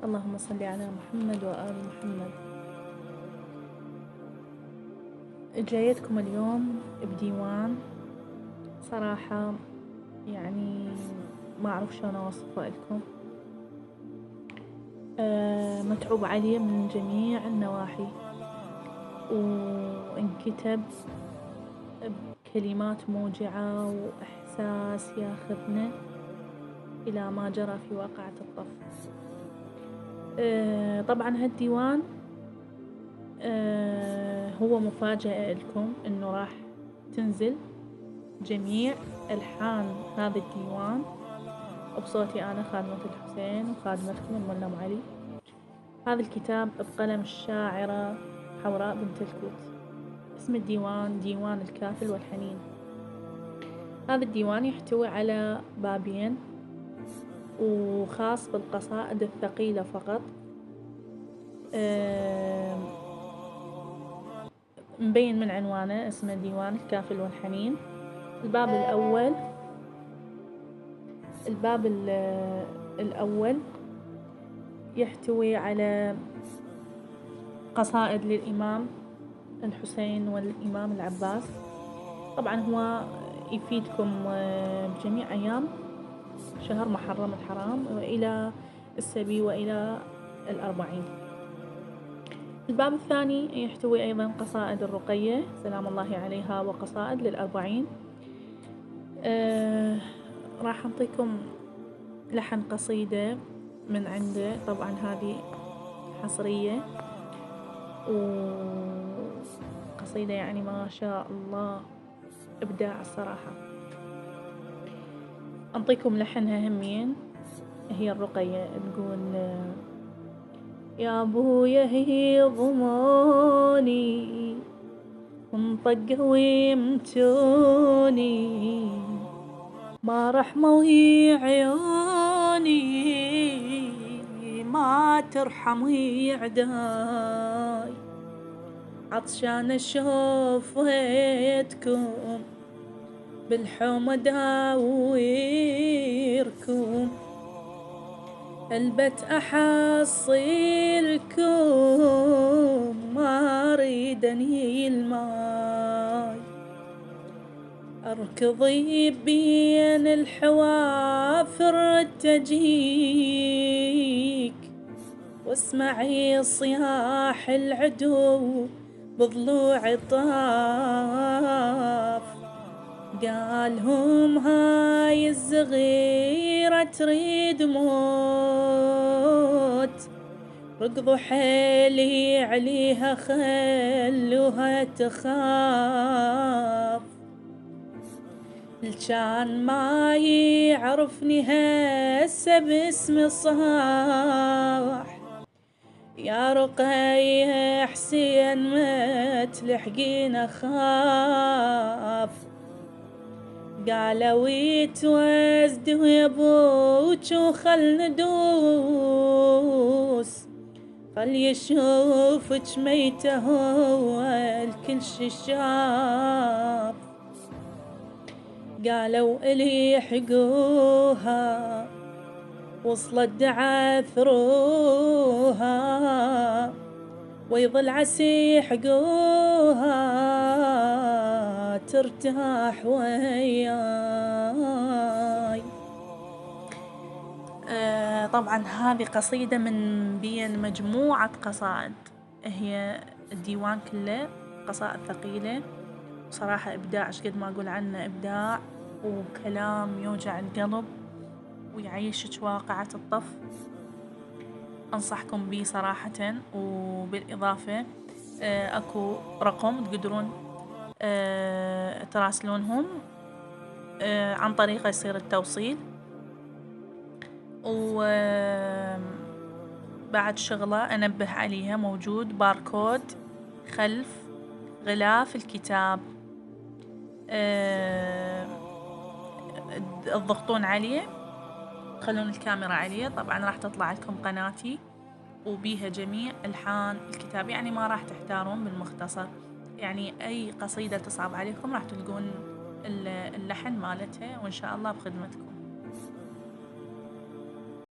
اللهم صل على محمد وآل محمد. جايتكم اليوم بديوان صراحة، يعني ما أعرف شلون أوصفه لكم. متعوب عليه من جميع النواحي، وانكتب بكلمات موجعة وإحساس ياخذنا إلى ما جرى في واقعة الطف. طبعا هالديوان هو مفاجأة لكم إنه راح تنزل جميع ألحان هذا الديوان بصوتي أنا خادمة الحسين وخادمتكم الملا أم علي. هذا الكتاب بقلم الشاعرة حوراء بنت الكوت. اسم الديوان ديوان الكافل والحنين. هذا الديوان يحتوي على بابين وخاص بالقصائد الثقيلة فقط. مبين من عنوانه اسمه ديوان الكافل والحنين. الباب الأول يحتوي على قصائد للإمام الحسين والإمام العباس. طبعا هو يفيدكم بجميع أيام شهر محرم الحرام وإلى السبي وإلى الأربعين. الباب الثاني يحتوي أيضا قصائد الرقية سلام الله عليها وقصائد للأربعين. راح أعطيكم لحن قصيدة من عنده، طبعا هذه حصرية وقصيدة يعني ما شاء الله إبداع الصراحة. أعطيكم لحنها همين. هي الرقية تقول: يا أبويا هي ضماني وانطق ويمتوني ما رحموا هي عيوني ما ترحم هي عداي عطشان اشوف ويتكم بالحومة داويركم البت أحصيلكم ما أريد أنهي الماي أركضي بين الحوافر تجيك واسمعي صياح العدو بضلوع طاف قالهم هاي الصغيرة تريد موت ركضوا حيلي عليها خلوها تخاف الجان ما يعرفني هسه باسم صاح يا رقية حسين ما تلحقين أخاف قالوا يتوزدوا يا ابوك وخل ندوس خل يشوفك ميتة هو الكل شاف قالوا إلي حقوها وصلت دعاثروها ويظل عسي حقوها ترتاح وياي. طبعا هذه قصيدة من بين مجموعة قصائد. هي الديوان كله قصائد ثقيلة صراحة إبداع. قد ما أقول عنه إبداع وكلام يوجع القلب ويعيشك واقعة الطف. أنصحكم به صراحة. وبالإضافة أكو رقم تقدرون تراسلونهم عن طريقه يصير التوصيل. وبعد شغلة أنبه عليها موجود باركود خلف غلاف الكتاب. تضغطون عليه تخلون الكاميرا عليه. طبعا راح تطلع لكم قناتي وبيها جميع ألحان الكتاب، يعني ما راح تحتارون بالمختصر. يعني أي قصيدة تصعب عليكم راح تلقون اللحن مالتها وإن شاء الله بخدمتكم.